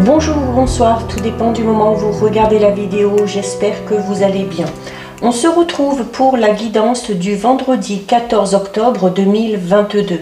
Bonjour ou bonsoir, tout dépend du moment où vous regardez la vidéo, j'espère que vous allez bien. On se retrouve pour la guidance du vendredi 14 octobre 2022.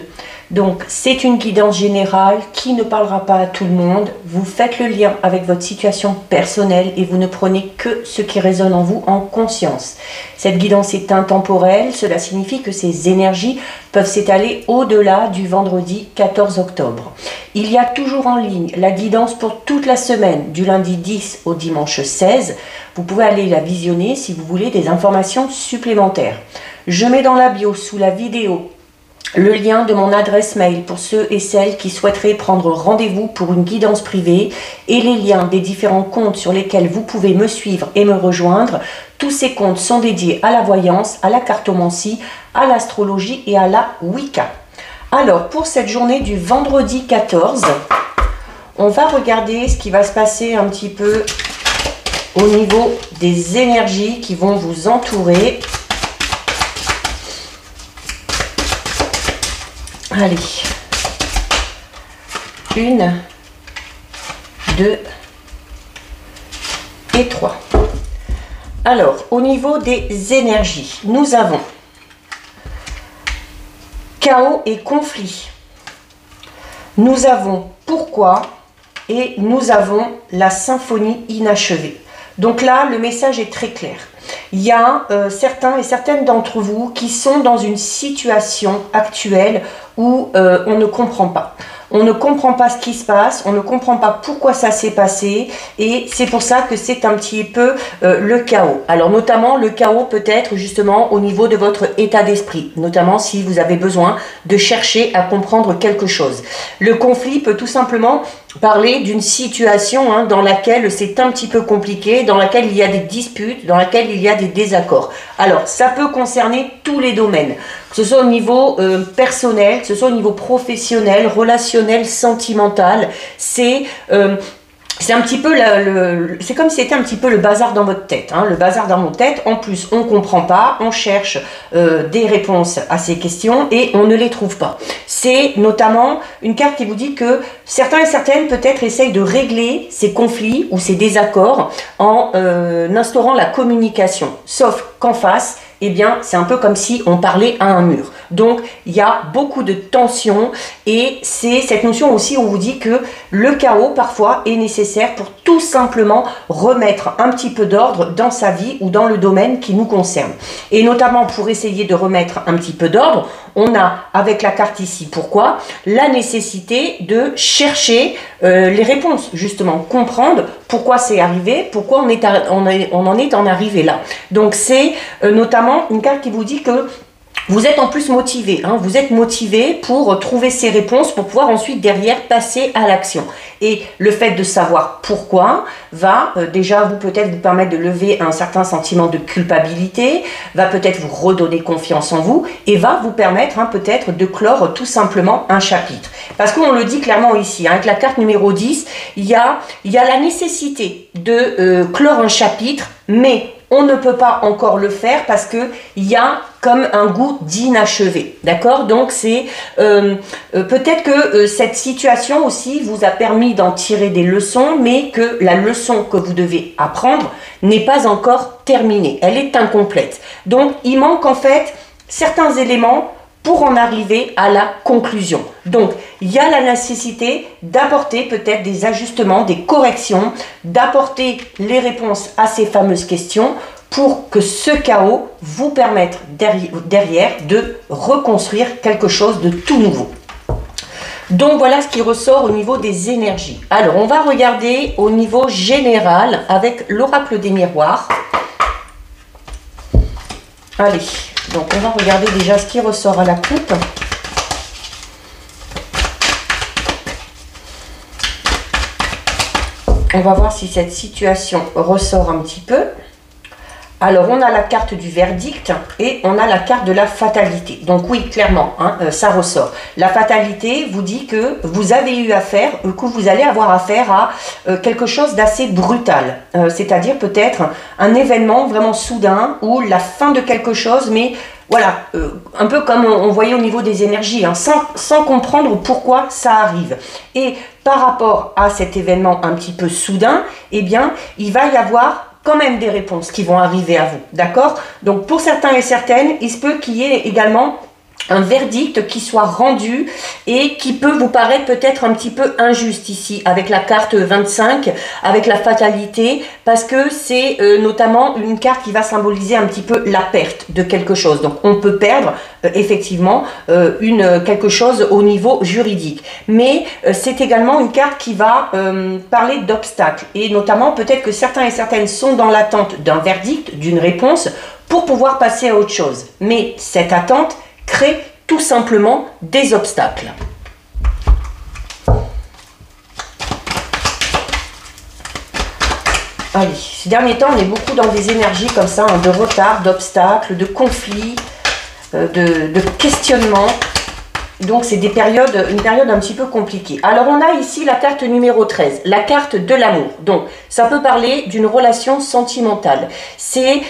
Donc c'est une guidance générale qui ne parlera pas à tout le monde. Vous faites le lien avec votre situation personnelle et vous ne prenez que ce qui résonne en vous en conscience. Cette guidance est intemporelle, cela signifie que ces énergies peuvent s'étaler au-delà du vendredi 14 octobre. Il y a toujours en ligne la guidance pour toute la semaine, du lundi 10 au dimanche 16. Vous pouvez aller la visionner si vous voulez des informations supplémentaires. Je mets dans la bio sous la vidéo le lien de mon adresse mail pour ceux et celles qui souhaiteraient prendre rendez-vous pour une guidance privée et les liens des différents comptes sur lesquels vous pouvez me suivre et me rejoindre. Tous ces comptes sont dédiés à la voyance, à la cartomancie, à l'astrologie et à la Wicca. Alors, pour cette journée du vendredi 14, on va regarder ce qui va se passer un petit peu au niveau des énergies qui vont vous entourer. Allez, 1, 2 et 3. Alors, au niveau des énergies, nous avons chaos et conflit. Nous avons pourquoi et nous avons la symphonie inachevée. Donc là, le message est très clair. Il y a certains et certaines d'entre vous qui sont dans une situation actuelle où on ne comprend pas. On ne comprend pas ce qui se passe, on ne comprend pas pourquoi ça s'est passé et c'est pour ça que c'est un petit peu le chaos. Alors notamment le chaos peut-être justement au niveau de votre état d'esprit, notamment si vous avez besoin de chercher à comprendre quelque chose. Le conflit peut tout simplement parler d'une situation dans laquelle c'est un petit peu compliqué, dans laquelle il y a des disputes, dans laquelle il y a des désaccords. Alors ça peut concerner tous les domaines, que ce soit au niveau personnel, que ce soit au niveau professionnel, relationnel, sentimental. C'est un petit peu c'est comme si c'était un petit peu le bazar dans votre tête, le bazar dans votre tête. En plus, on ne comprend pas, on cherche des réponses à ces questions et on ne les trouve pas. C'est notamment une carte qui vous dit que certains et certaines peut-être essayent de régler ces conflits ou ces désaccords en instaurant la communication. Sauf qu'en face, eh bien, c'est un peu comme si on parlait à un mur. Donc, il y a beaucoup de tension et c'est cette notion aussi où on vous dit que le chaos, parfois, est nécessaire pour tout simplement remettre un petit peu d'ordre dans sa vie ou dans le domaine qui nous concerne. Et notamment, pour essayer de remettre un petit peu d'ordre, on a, avec la carte ici, pourquoi, la nécessité de chercher les réponses, justement, comprendre pourquoi c'est arrivé, pourquoi on en est en arrivé là. Donc, c'est notamment une carte qui vous dit que vous êtes en plus motivé, vous êtes motivé pour trouver ces réponses, pour pouvoir ensuite derrière passer à l'action. Et le fait de savoir pourquoi va déjà peut-être vous permettre de lever un certain sentiment de culpabilité, va peut-être vous redonner confiance en vous et va vous permettre peut-être de clore tout simplement un chapitre. Parce qu'on le dit clairement ici, avec la carte numéro 10, il y a la nécessité de clore un chapitre, mais on ne peut pas encore le faire parce qu'il y a comme un goût d'inachevé, d'accord? Donc c'est peut-être que cette situation aussi vous a permis d'en tirer des leçons, mais que la leçon que vous devez apprendre n'est pas encore terminée, elle est incomplète. Donc il manque en fait certains éléments pour en arriver à la conclusion. Donc, il y a la nécessité d'apporter peut-être des ajustements, des corrections, d'apporter les réponses à ces fameuses questions pour que ce chaos vous permette derrière de reconstruire quelque chose de tout nouveau. Donc, voilà ce qui ressort au niveau des énergies. Alors, on va regarder au niveau général avec l'oracle des miroirs. Allez. Donc, on va regarder déjà ce qui ressort à la coupe. On va voir si cette situation ressort un petit peu. Alors, on a la carte du verdict et on a la carte de la fatalité. Donc oui, clairement, ça ressort. La fatalité vous dit que vous avez eu affaire, que vous allez avoir affaire à quelque chose d'assez brutal. C'est-à-dire peut-être un événement vraiment soudain ou la fin de quelque chose, mais voilà, un peu comme on voyait au niveau des énergies, sans comprendre pourquoi ça arrive. Et par rapport à cet événement un petit peu soudain, eh bien, il va y avoir quand même des réponses qui vont arriver à vous, d'accord? Donc, pour certains et certaines, il se peut qu'il y ait également un verdict qui soit rendu et qui peut vous paraître peut-être un petit peu injuste ici avec la carte 25, avec la fatalité, parce que c'est notamment une carte qui va symboliser un petit peu la perte de quelque chose. Donc on peut perdre effectivement quelque chose au niveau juridique, mais c'est également une carte qui va parler d'obstacles, et notamment peut-être que certains et certaines sont dans l'attente d'un verdict, d'une réponse pour pouvoir passer à autre chose, mais cette attente crée tout simplement des obstacles. Allez, ces derniers temps, on est beaucoup dans des énergies comme ça, hein, de retard, d'obstacles, de conflits, de questionnements. Donc, c'est une période un petit peu compliquée. Alors, on a ici la carte numéro 13, la carte de l'amour. Donc, ça peut parler d'une relation sentimentale. C'est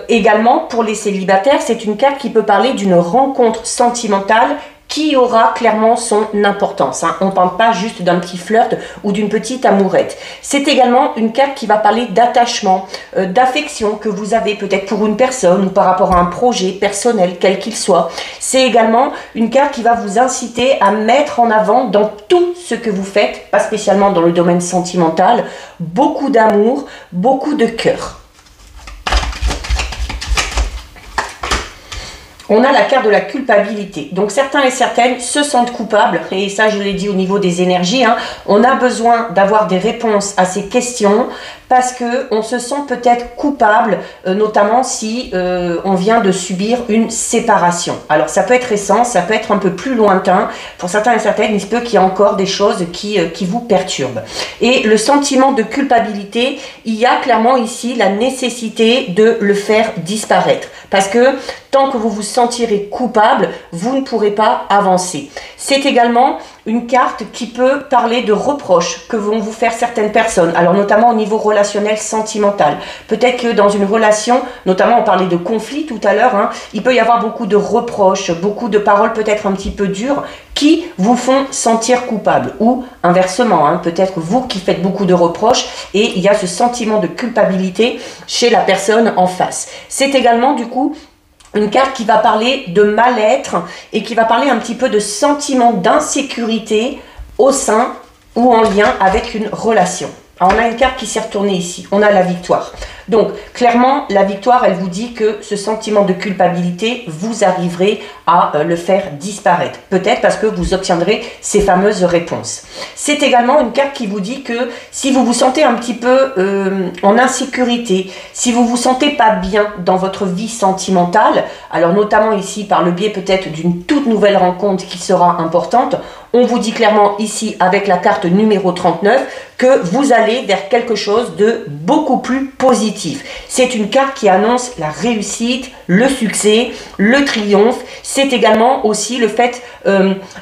également, pour les célibataires, c'est une carte qui peut parler d'une rencontre sentimentale qui aura clairement son importance. Hein. On ne parle pas juste d'un petit flirt ou d'une petite amourette. C'est également une carte qui va parler d'attachement, d'affection que vous avez peut-être pour une personne ou par rapport à un projet personnel, quel qu'il soit. C'est également une carte qui va vous inciter à mettre en avant dans tout ce que vous faites, pas spécialement dans le domaine sentimental, beaucoup d'amour, beaucoup de cœur. On a la carte de la culpabilité. Donc certains et certaines se sentent coupables, et ça je l'ai dit au niveau des énergies, hein, on a besoin d'avoir des réponses à ces questions parce qu'on se sent peut-être coupable, notamment si on vient de subir une séparation. Alors ça peut être récent, ça peut être un peu plus lointain. Pour certains et certaines, il se peut qu'il y ait encore des choses qui vous perturbent. Et le sentiment de culpabilité, il y a clairement ici la nécessité de le faire disparaître. Parce que tant que vous vous sentirez coupable, vous ne pourrez pas avancer. C'est également une carte qui peut parler de reproches que vont vous faire certaines personnes, alors notamment au niveau relationnel sentimental. Peut-être que dans une relation, notamment on parlait de conflit tout à l'heure, hein, il peut y avoir beaucoup de reproches, beaucoup de paroles peut-être un petit peu dures qui vous font sentir coupable, ou inversement, hein, peut-être vous qui faites beaucoup de reproches et il y a ce sentiment de culpabilité chez la personne en face. C'est également du coup une carte qui va parler de mal-être et qui va parler un petit peu de sentiment d'insécurité au sein ou en lien avec une relation. Alors on a une carte qui s'est retournée ici, on a la victoire. Donc clairement la victoire, elle vous dit que ce sentiment de culpabilité, vous arriverez à le faire disparaître. Peut-être parce que vous obtiendrez ces fameuses réponses. C'est également une carte qui vous dit que si vous vous sentez un petit peu en insécurité, si vous vous sentez pas bien dans votre vie sentimentale, alors notamment ici par le biais peut-être d'une toute nouvelle rencontre qui sera importante, on vous dit clairement ici avec la carte numéro 39 que vous allez vers quelque chose de beaucoup plus positif. C'est une carte qui annonce la réussite, le succès, le triomphe. C'est également aussi le fait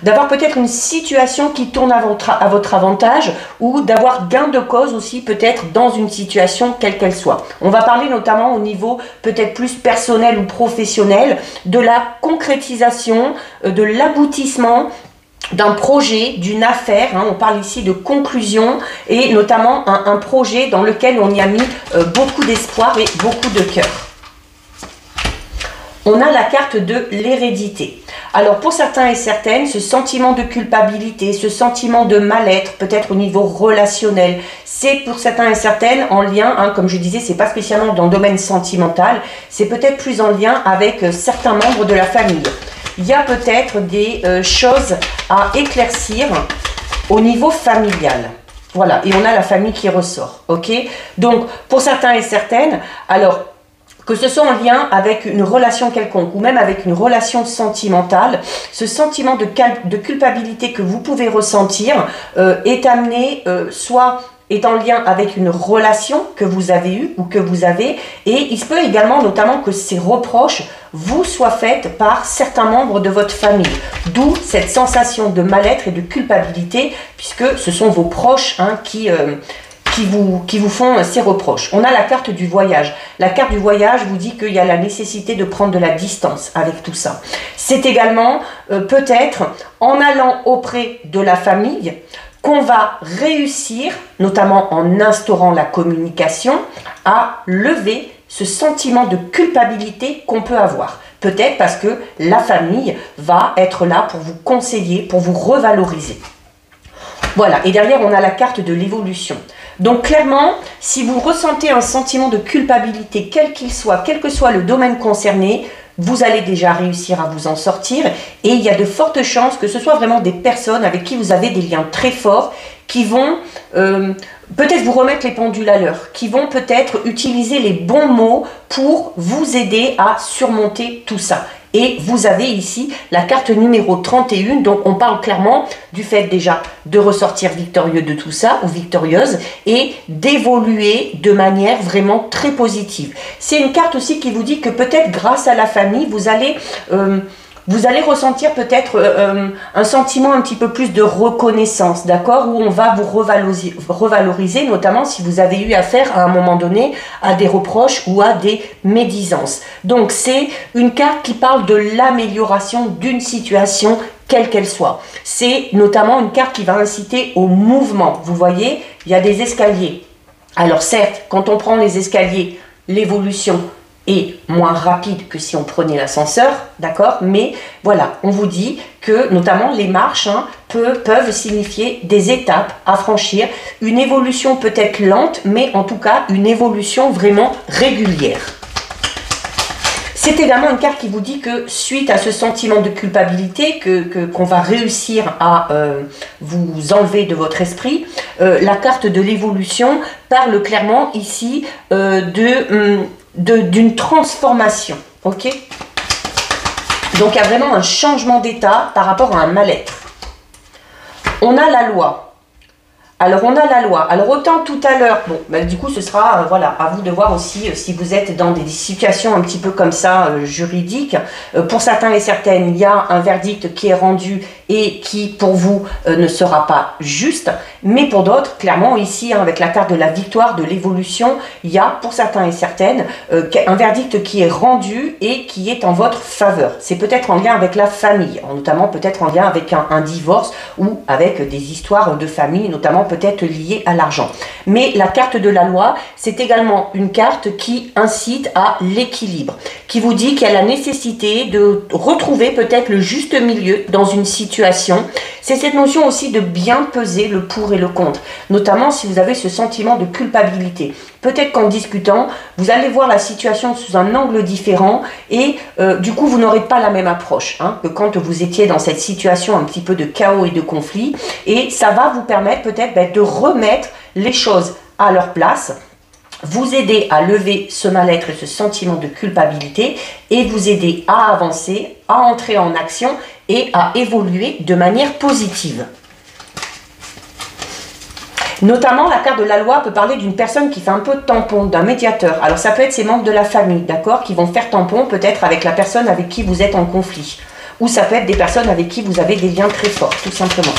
d'avoir peut-être une situation qui tourne à votre avantage ou d'avoir gain de cause aussi peut-être dans une situation quelle qu'elle soit. On va parler notamment au niveau peut-être plus personnel ou professionnel de la concrétisation, de l'aboutissement d'un projet, d'une affaire, hein, on parle ici de conclusion et notamment un projet dans lequel on y a mis beaucoup d'espoir et beaucoup de cœur. On a la carte de l'hérédité. Alors pour certains et certaines, ce sentiment de culpabilité, ce sentiment de mal-être, peut-être au niveau relationnel, c'est pour certains et certaines en lien, hein, comme je disais, c'est pas spécialement dans le domaine sentimental, c'est peut-être plus en lien avec certains membres de la famille. Il y a peut-être des choses à éclaircir au niveau familial. Voilà, et on a la famille qui ressort, ok? Donc, pour certains et certaines, alors, que ce soit en lien avec une relation quelconque ou même avec une relation sentimentale, ce sentiment de culpabilité que vous pouvez ressentir est amené soit est en lien avec une relation que vous avez eue ou que vous avez, et il se peut également notamment que ces reproches vous soient faites par certains membres de votre famille, d'où cette sensation de mal-être et de culpabilité, puisque ce sont vos proches hein, qui vous font ces reproches. On a la carte du voyage. La carte du voyage vous dit qu'il y a la nécessité de prendre de la distance avec tout ça. C'est également peut-être en allant auprès de la famille qu'on va réussir, notamment en instaurant la communication, à lever ce sentiment de culpabilité qu'on peut avoir. Peut-être parce que la famille va être là pour vous conseiller, pour vous revaloriser. Voilà, et derrière on a la carte de l'évolution. Donc clairement, si vous ressentez un sentiment de culpabilité, quel qu'il soit, quel que soit le domaine concerné, vous allez déjà réussir à vous en sortir et il y a de fortes chances que ce soit vraiment des personnes avec qui vous avez des liens très forts qui vont peut-être vous remettre les pendules à l'heure, qui vont peut-être utiliser les bons mots pour vous aider à surmonter tout ça. Et vous avez ici la carte numéro 31, donc on parle clairement du fait déjà de ressortir victorieux de tout ça, ou victorieuse, et d'évoluer de manière vraiment très positive. C'est une carte aussi qui vous dit que peut-être grâce à la famille, vous allez ressentir peut-être un sentiment un petit peu plus de reconnaissance, d'accord, où on va vous revaloriser, notamment si vous avez eu affaire à un moment donné à des reproches ou à des médisances. Donc c'est une carte qui parle de l'amélioration d'une situation quelle qu'elle soit. C'est notamment une carte qui va inciter au mouvement. Vous voyez, il y a des escaliers. Alors certes, quand on prend les escaliers, l'évolution est moins rapide que si on prenait l'ascenseur, d'accord? Mais voilà, on vous dit que notamment les marches peuvent signifier des étapes à franchir, une évolution peut-être lente, mais en tout cas une évolution vraiment régulière. C'est également une carte qui vous dit que suite à ce sentiment de culpabilité qu'on va réussir à vous enlever de votre esprit, la carte de l'évolution parle clairement ici d'une transformation, ok? Donc il y a vraiment un changement d'état par rapport à un mal-être. On a la loi. Alors on a la loi. Alors autant tout à l'heure, bon, ben, du coup ce sera voilà, à vous de voir aussi si vous êtes dans des situations un petit peu comme ça juridiques. Pour certains et certaines, il y a un verdict qui est rendu et qui pour vous ne sera pas juste, mais pour d'autres, clairement ici avec la carte de la victoire, de l'évolution, il y a pour certains et certaines un verdict qui est rendu et qui est en votre faveur. C'est peut-être en lien avec la famille, notamment peut-être en lien avec un divorce ou avec des histoires de famille, notamment peut-être liées à l'argent. Mais la carte de la loi, c'est également une carte qui incite à l'équilibre, qui vous dit qu'il y a la nécessité de retrouver peut-être le juste milieu dans une situation. C'est cette notion aussi de bien peser le pour et le contre, notamment si vous avez ce sentiment de culpabilité. Peut-être qu'en discutant, vous allez voir la situation sous un angle différent et du coup, vous n'aurez pas la même approche que quand vous étiez dans cette situation un petit peu de chaos et de conflit. Et ça va vous permettre peut-être de remettre les choses à leur place, vous aider à lever ce mal-être et ce sentiment de culpabilité et vous aider à avancer, à entrer en action et à évoluer de manière positive. Notamment, la carte de la loi peut parler d'une personne qui fait un peu de tampon, d'un médiateur. Alors, ça peut être ses membres de la famille, d'accord, qui vont faire tampon peut-être avec la personne avec qui vous êtes en conflit. Ou ça peut être des personnes avec qui vous avez des liens très forts, tout simplement.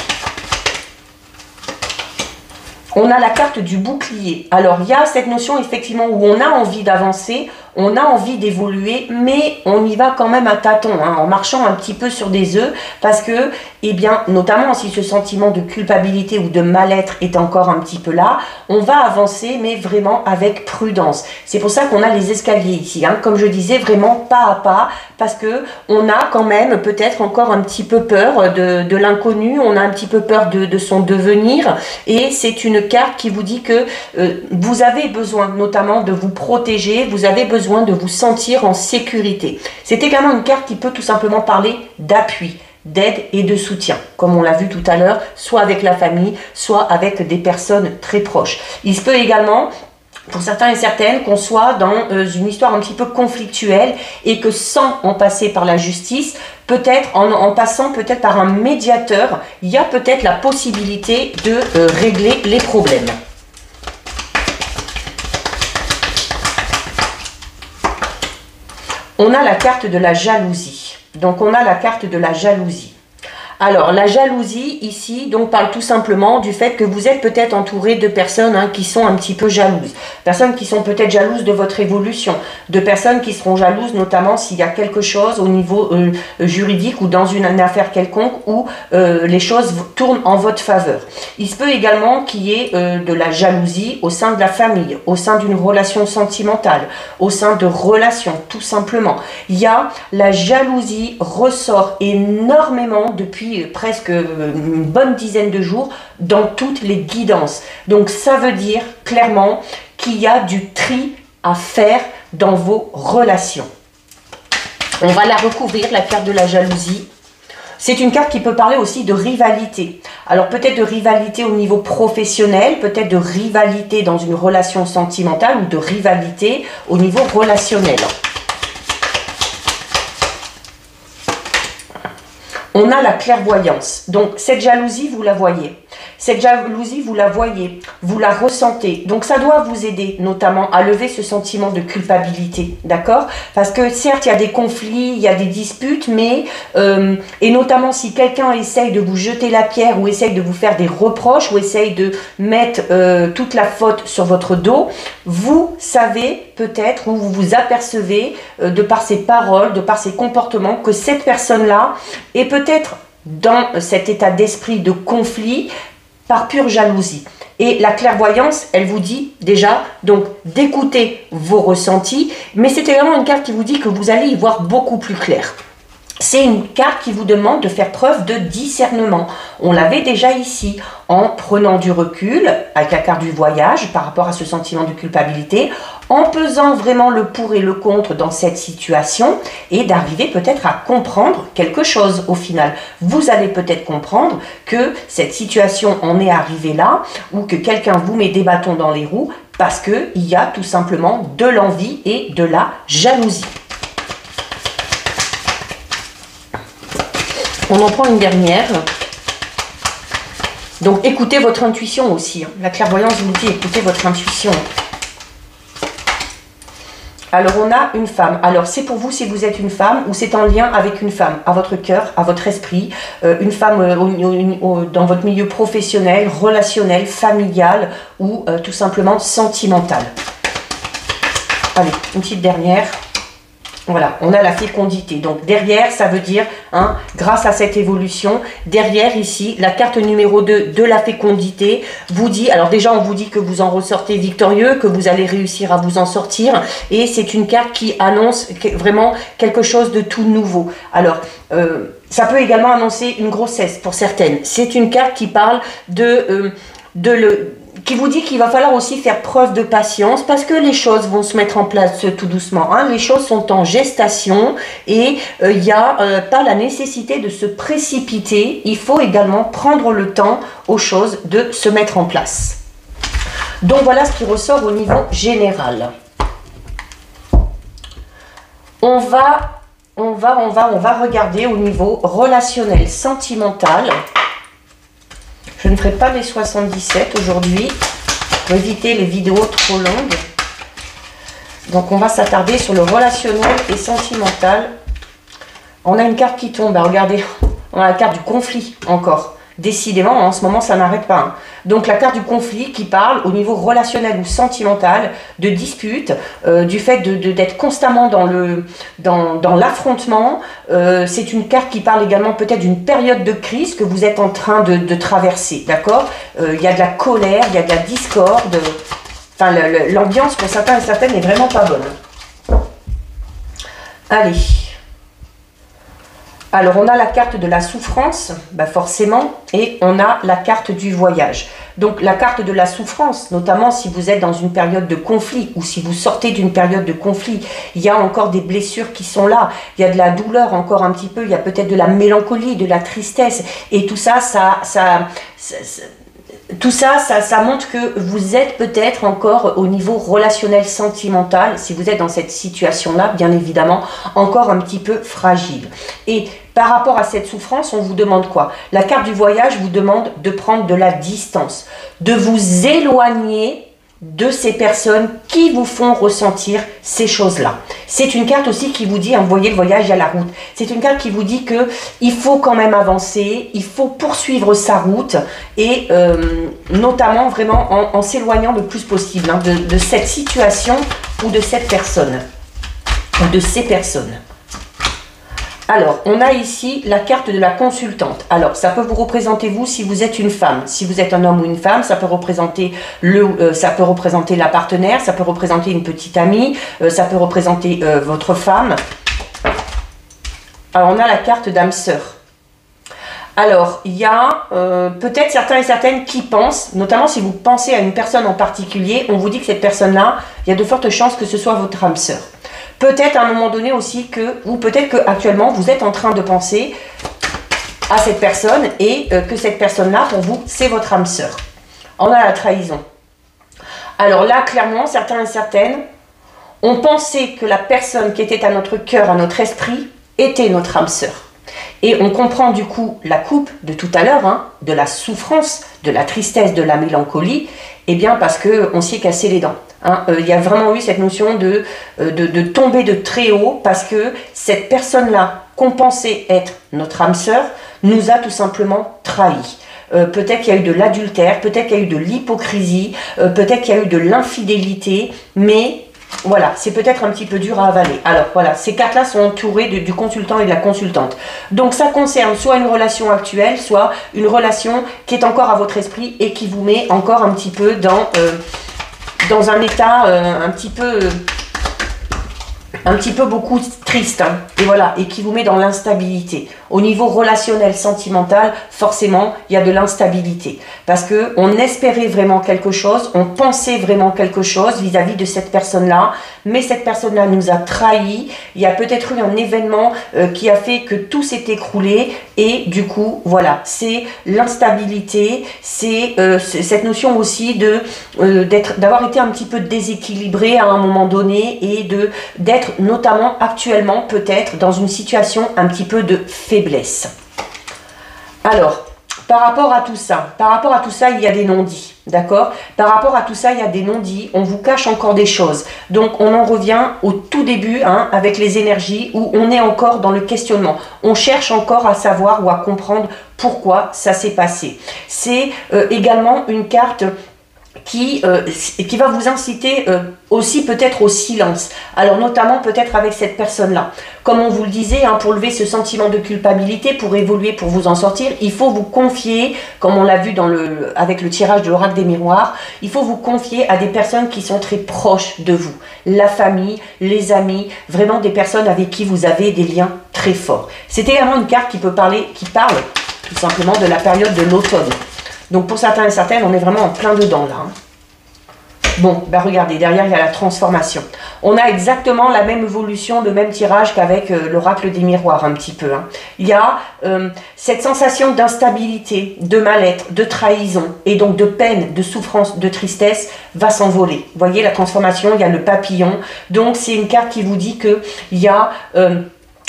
On a la carte du bouclier. Alors, il y a cette notion, effectivement, où on a envie d'avancer, on a envie d'évoluer, mais on y va quand même à tâtons, en marchant un petit peu sur des œufs, parce que, eh bien, notamment si ce sentiment de culpabilité ou de mal-être est encore un petit peu là, on va avancer, mais vraiment avec prudence. C'est pour ça qu'on a les escaliers ici, comme je disais, vraiment pas à pas, parce que on a quand même peut-être encore un petit peu peur de l'inconnu, on a un petit peu peur de son devenir, et c'est une carte qui vous dit que vous avez besoin notamment de vous protéger, vous avez besoin de vous sentir en sécurité. C'est également une carte qui peut tout simplement parler d'appui, d'aide et de soutien, comme on l'a vu tout à l'heure, soit avec la famille, soit avec des personnes très proches. Il se peut également, pour certains et certaines, qu'on soit dans une histoire un petit peu conflictuelle et que sans en passer par la justice, peut-être en passant peut-être par un médiateur, il y a peut-être la possibilité de régler les problèmes. On a la carte de la jalousie. Donc, on a la carte de la jalousie. Alors, la jalousie, ici, donc, parle tout simplement du fait que vous êtes peut-être entouré de personnes qui sont un petit peu jalouses. Personnes qui sont peut-être jalouses de votre évolution. De personnes qui seront jalouses, notamment s'il y a quelque chose au niveau juridique ou dans une affaire quelconque où les choses tournent en votre faveur. Il se peut également qu'il y ait de la jalousie au sein de la famille, au sein d'une relation sentimentale, au sein de relations, tout simplement. Il y a la jalousie ressort énormément depuis presque une bonne dizaine de jours dans toutes les guidances. Donc ça veut dire clairement qu'il y a du tri à faire dans vos relations. On va la recouvrir, la carte de la jalousie. C'est une carte qui peut parler aussi de rivalité. Alors peut-être de rivalité au niveau professionnel, peut-être de rivalité dans une relation sentimentale ou de rivalité au niveau relationnel. On a la clairvoyance. Donc, cette jalousie, vous la voyez. Cette jalousie, vous la voyez, vous la ressentez. Donc, ça doit vous aider, notamment, à lever ce sentiment de culpabilité. D'accord? Parce que, certes, il y a des conflits, il y a des disputes, mais, et notamment, si quelqu'un essaye de vous jeter la pierre ou essaye de vous faire des reproches ou essaye de mettre toute la faute sur votre dos, vous savez peut-être ou vous vous apercevez de par ses paroles, de par ses comportements, que cette personne-là est peut-être dans cet état d'esprit de conflit par pure jalousie. Et la clairvoyance, elle vous dit déjà donc d'écouter vos ressentis, mais c'est également une carte qui vous dit que vous allez y voir beaucoup plus clair. C'est une carte qui vous demande de faire preuve de discernement. On l'avait déjà ici, en prenant du recul, avec la carte du voyage, par rapport à ce sentiment de culpabilité, en pesant vraiment le pour et le contre dans cette situation, et d'arriver peut-être à comprendre quelque chose au final. Vous allez peut-être comprendre que cette situation en est arrivée là, ou que quelqu'un vous met des bâtons dans les roues, parce qu'il y a tout simplement de l'envie et de la jalousie. On en prend une dernière. Donc, écoutez votre intuition aussi. La clairvoyance vous dit, écoutez votre intuition. Alors, on a une femme. Alors, c'est pour vous si vous êtes une femme ou c'est en lien avec une femme, à votre cœur, à votre esprit. Une femme dans votre milieu professionnel, relationnel, familial ou tout simplement sentimental. Allez, une petite dernière. Voilà, on a la fécondité. Donc derrière, ça veut dire, grâce à cette évolution, derrière ici, la carte numéro 2 de la fécondité vous dit, alors déjà on vous dit que vous en ressortez victorieux, que vous allez réussir à vous en sortir, et c'est une carte qui annonce vraiment quelque chose de tout nouveau. Alors, ça peut également annoncer une grossesse pour certaines. C'est une carte qui parle qui vous dit qu'il va falloir aussi faire preuve de patience parce que les choses vont se mettre en place tout doucement. Les choses sont en gestation et il n'y a pas la nécessité de se précipiter. Il faut également prendre le temps aux choses de se mettre en place. Donc voilà ce qui ressort au niveau général. On va regarder au niveau relationnel, sentimental. Je ne ferai pas les 77 aujourd'hui, pour éviter les vidéos trop longues. Donc on va s'attarder sur le relationnel et sentimental. On a une carte qui tombe, regardez, on a la carte du conflit encore. Décidément, en ce moment, ça n'arrête pas. Donc la carte du conflit qui parle au niveau relationnel ou sentimental, de dispute, du fait d'être constamment dans l'affrontement. C'est une carte qui parle également peut-être d'une période de crise que vous êtes en train de traverser, d'accord? Il y a de la colère, il y a de la discorde. Enfin, l'ambiance pour certains et certaines n'est vraiment pas bonne. Allez. Alors, on a la carte de la souffrance, forcément, et on a la carte du voyage. Donc, la carte de la souffrance, notamment si vous êtes dans une période de conflit ou si vous sortez d'une période de conflit, il y a encore des blessures qui sont là, il y a de la douleur encore un petit peu, il y a peut-être de la mélancolie, de la tristesse, et tout ça, ça montre que vous êtes peut-être encore au niveau relationnel sentimental, si vous êtes dans cette situation-là, bien évidemment, encore un petit peu fragile. Et par rapport à cette souffrance, on vous demande quoi? La carte du voyage vous demande de prendre de la distance, de vous éloigner de ces personnes qui vous font ressentir ces choses-là. C'est une carte aussi qui vous dit, hein, vous voyez le voyage à la route, c'est une carte qui vous dit que il faut quand même avancer, il faut poursuivre sa route et notamment vraiment en s'éloignant le plus possible hein, de cette situation ou de cette personne, ou de ces personnes. Alors, on a ici la carte de la consultante. Alors, ça peut vous représenter vous si vous êtes une femme. Si vous êtes un homme ou une femme, ça peut représenter la partenaire, ça peut représenter une petite amie, ça peut représenter votre femme. Alors, on a la carte d'âme sœur. Alors, il y a peut-être certains et certaines qui pensent, notamment si vous pensez à une personne en particulier, on vous dit que cette personne-là, il y a de fortes chances que ce soit votre âme sœur. Peut-être à un moment donné aussi ou peut-être qu'actuellement vous êtes en train de penser à cette personne et que cette personne-là, pour vous, c'est votre âme sœur. On a la trahison. Alors là, clairement, certains et certaines ont pensé que la personne qui était à notre cœur, à notre esprit, était notre âme sœur. Et on comprend du coup la coupe de tout à l'heure, hein, de la souffrance, de la tristesse, de la mélancolie, eh bien parce qu'on s'y est cassé les dents. Hein. Il y a vraiment eu cette notion de tomber de très haut parce que cette personne-là, qu'on pensait être notre âme sœur, nous a tout simplement trahis. Peut-être qu'il y a eu de l'adultère, peut-être qu'il y a eu de l'hypocrisie, peut-être qu'il y a eu de l'infidélité, mais voilà, c'est peut-être un petit peu dur à avaler. Alors voilà, ces cartes-là sont entourées du consultant et de la consultante. Donc ça concerne soit une relation actuelle, soit une relation qui est encore à votre esprit et qui vous met encore un petit peu dans un état un petit peu beaucoup triste, hein, et voilà, et qui vous met dans l'instabilité. Au niveau relationnel, sentimental, forcément, il y a de l'instabilité. Parce que on espérait vraiment quelque chose, on pensait vraiment quelque chose vis-à-vis de cette personne-là, mais cette personne-là nous a trahis. Il y a peut-être eu un événement qui a fait que tout s'est écroulé, et du coup, voilà, c'est l'instabilité, c'est cette notion aussi d'avoir été un petit peu déséquilibré à un moment donné, et d'être notamment actuellement peut-être dans une situation un petit peu de faiblesse. Alors, par rapport à tout ça, il y a des non-dits, d'accord? Par rapport à tout ça, il y a des non-dits, on vous cache encore des choses. Donc, on en revient au tout début, hein, avec les énergies, où on est encore dans le questionnement. On cherche encore à savoir ou à comprendre pourquoi ça s'est passé. C'est également une carte qui va vous inciter aussi peut-être au silence. Alors notamment peut-être avec cette personne-là. Comme on vous le disait, hein, pour lever ce sentiment de culpabilité, pour évoluer, pour vous en sortir, il faut vous confier, comme on l'a vu avec le tirage de l'oracle des miroirs, il faut vous confier à des personnes qui sont très proches de vous. La famille, les amis, vraiment des personnes avec qui vous avez des liens très forts. C'est également une carte qui parle tout simplement de la période de l'automne. Donc pour certains et certaines, on est vraiment en plein dedans là. Hein. Bon, ben regardez, derrière il y a la transformation. On a exactement la même évolution, le même tirage qu'avec l'oracle des miroirs un petit peu. Hein. Il y a cette sensation d'instabilité, de mal-être, de trahison et donc de peine, de souffrance, de tristesse va s'envoler. Vous voyez la transformation, il y a le papillon. Donc c'est une carte qui vous dit qu'il y a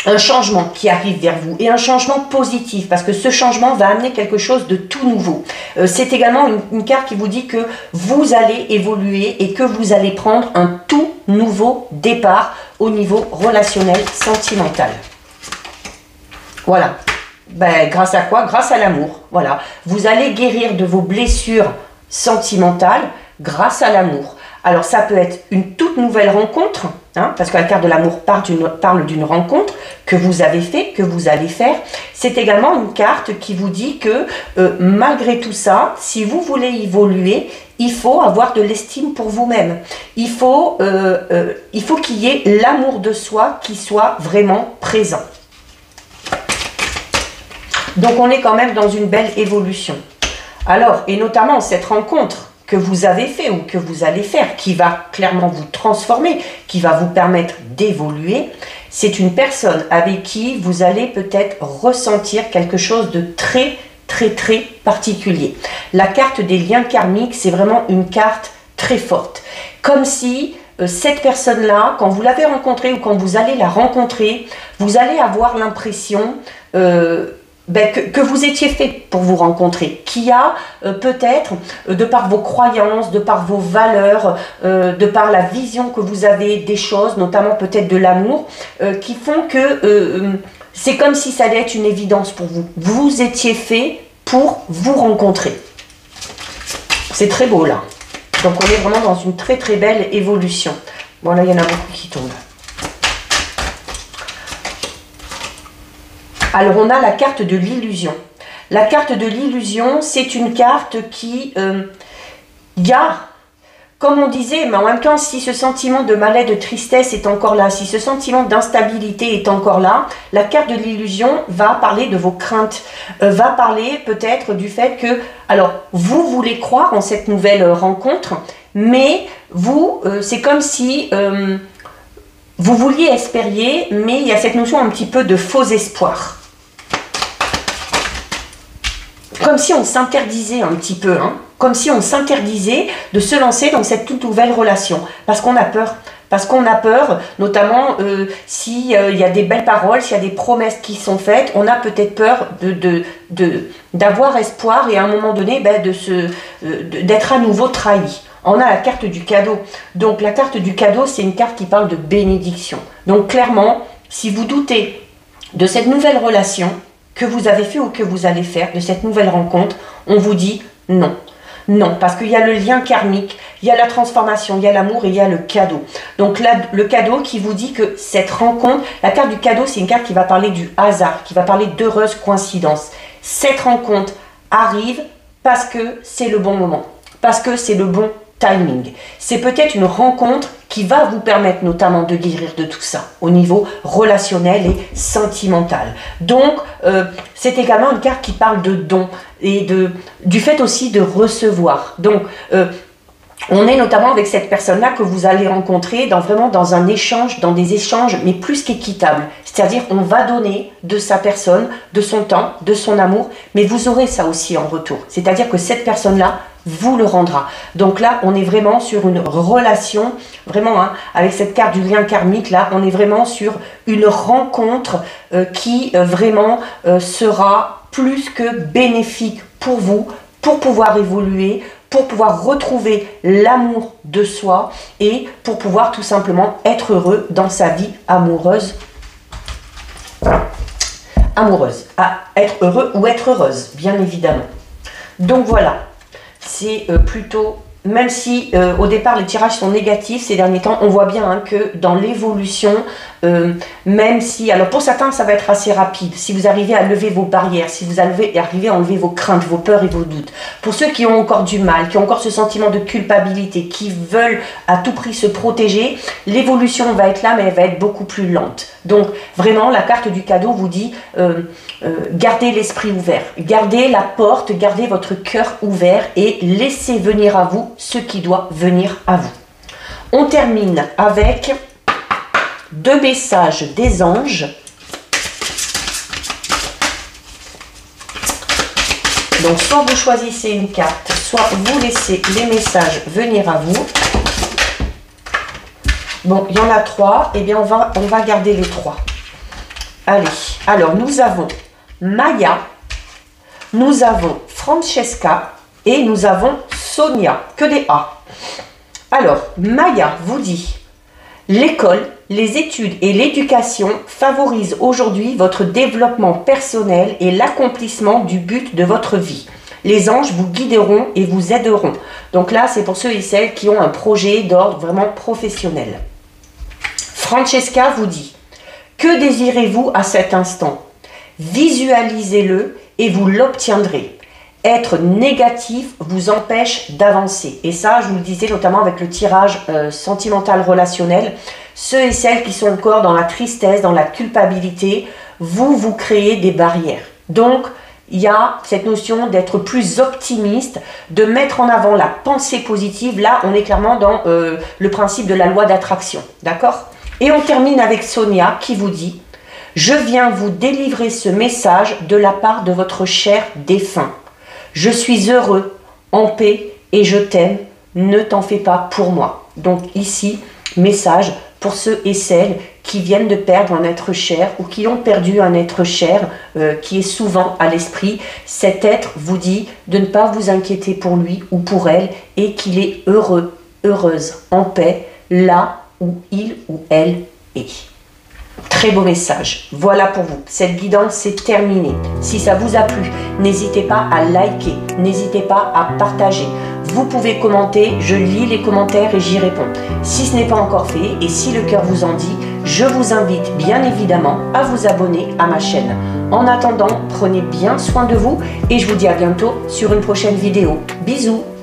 un changement qui arrive vers vous, et un changement positif, parce que ce changement va amener quelque chose de tout nouveau. C'est également une carte qui vous dit que vous allez évoluer et que vous allez prendre un tout nouveau départ au niveau relationnel, sentimental. Voilà. Ben, grâce à quoi? Grâce à l'amour. Voilà. Vous allez guérir de vos blessures sentimentales grâce à l'amour. Alors ça peut être une toute nouvelle rencontre, hein, parce que la carte de l'amour parle d'une rencontre que vous avez fait, que vous allez faire. C'est également une carte qui vous dit que malgré tout ça, si vous voulez évoluer, il faut avoir de l'estime pour vous-même. Il faut qu'il y ait l'amour de soi qui soit vraiment présent. Donc on est quand même dans une belle évolution. Alors, et notamment cette rencontre que vous avez fait ou que vous allez faire, qui va clairement vous transformer, qui va vous permettre d'évoluer, c'est une personne avec qui vous allez peut-être ressentir quelque chose de très, très, très particulier. La carte des liens karmiques, c'est vraiment une carte très forte. Comme si cette personne-là, quand vous l'avez rencontrée ou quand vous allez la rencontrer, vous allez avoir l'impression que vous étiez fait pour vous rencontrer, qui a peut-être, de par vos croyances, de par vos valeurs, de par la vision que vous avez des choses, notamment peut-être de l'amour, qui font que c'est comme si ça allait être une évidence pour vous. Vous étiez fait pour vous rencontrer. C'est très beau là. Donc on est vraiment dans une très très belle évolution. Bon là il y en a beaucoup qui tombent. Alors on a la carte de l'illusion. La carte de l'illusion, c'est une carte qui comme on disait, mais en même temps, si ce sentiment de malaise, de tristesse est encore là, si ce sentiment d'instabilité est encore là, la carte de l'illusion va parler de vos craintes, va parler peut-être du fait que, alors, vous voulez croire en cette nouvelle rencontre, mais vous, c'est comme si vous vouliez espérer, mais il y a cette notion un petit peu de faux espoir. Comme si on s'interdisait un petit peu, hein, comme si on s'interdisait de se lancer dans cette toute nouvelle relation, parce qu'on a peur. Parce qu'on a peur, notamment s'il y a des belles paroles, s'il y a des promesses qui sont faites, on a peut-être peur d'avoir espoir et à un moment donné d'être à nouveau trahi. On a la carte du cadeau. Donc la carte du cadeau, c'est une carte qui parle de bénédiction. Donc clairement, si vous doutez de cette nouvelle relation que vous avez fait ou que vous allez faire, de cette nouvelle rencontre, on vous dit non. Non, parce qu'il y a le lien karmique, il y a la transformation, il y a l'amour et il y a le cadeau. Donc là, le cadeau qui vous dit que cette rencontre, la carte du cadeau, c'est une carte qui va parler du hasard, qui va parler d'heureuses coïncidences. Cette rencontre arrive parce que c'est le bon moment, parce que c'est le bon timing. C'est peut-être une rencontre qui va vous permettre notamment de guérir de tout ça au niveau relationnel et sentimental. Donc, c'est également une carte qui parle de dons et du fait aussi de recevoir. Donc, on est notamment avec cette personne-là que vous allez rencontrer vraiment dans un échange, dans des échanges, mais plus qu'équitables. C'est-à-dire, on va donner de sa personne, de son temps, de son amour, mais vous aurez ça aussi en retour. C'est-à-dire que cette personne-là vous le rendra. Donc là, on est vraiment sur une relation, vraiment, hein, avec cette carte du lien karmique, là, on est vraiment sur une rencontre qui vraiment sera plus que bénéfique pour vous, pour pouvoir évoluer, pour pouvoir retrouver l'amour de soi et pour pouvoir tout simplement être heureux dans sa vie amoureuse. Être heureux ou être heureuse, bien évidemment. Donc voilà. C'est plutôt, même si au départ les tirages sont négatifs ces derniers temps, on voit bien hein, que dans l'évolution, même si, alors pour certains ça va être assez rapide, si vous arrivez à lever vos barrières, si vous arrivez à enlever vos craintes, vos peurs et vos doutes. Pour ceux qui ont encore du mal, qui ont encore ce sentiment de culpabilité, qui veulent à tout prix se protéger, l'évolution va être là mais elle va être beaucoup plus lente. Donc vraiment la carte du cadeau vous dit gardez l'esprit ouvert, gardez la porte, gardez votre cœur ouvert et laissez venir à vous ce qui doit venir à vous. On termine avec 2 messages des anges. Donc soit vous choisissez une carte, soit vous laissez les messages venir à vous. Bon, il y en a 3, et bien on va garder les 3. Allez, alors nous avons Maya, nous avons Francesca et nous avons Sonia, que des A. Alors, Maya vous dit, l'école, les études et l'éducation favorisent aujourd'hui votre développement personnel et l'accomplissement du but de votre vie. Les anges vous guideront et vous aideront. Donc là, c'est pour ceux et celles qui ont un projet d'ordre vraiment professionnel. Francesca vous dit, que désirez-vous à cet instant? Visualisez-le et vous l'obtiendrez. Être négatif vous empêche d'avancer. Et ça, je vous le disais notamment avec le tirage sentimental relationnel. Ceux et celles qui sont encore dans la tristesse, dans la culpabilité, vous créez des barrières. Donc, il y a cette notion d'être plus optimiste, de mettre en avant la pensée positive. Là, on est clairement dans le principe de la loi d'attraction. D'accord? Et on termine avec Sonia qui vous dit « Je viens vous délivrer ce message de la part de votre cher défunt. Je suis heureux, en paix et je t'aime, ne t'en fais pas pour moi. » Donc ici, message pour ceux et celles qui viennent de perdre un être cher ou qui ont perdu un être cher qui est souvent à l'esprit. Cet être vous dit de ne pas vous inquiéter pour lui ou pour elle et qu'il est heureux, heureuse, en paix, là où il ou elle est. Très beau message. Voilà pour vous. Cette guidance est terminée. Si ça vous a plu, n'hésitez pas à liker, n'hésitez pas à partager. Vous pouvez commenter, je lis les commentaires et j'y réponds. Si ce n'est pas encore fait et si le cœur vous en dit, je vous invite bien évidemment à vous abonner à ma chaîne. En attendant, prenez bien soin de vous et je vous dis à bientôt sur une prochaine vidéo. Bisous!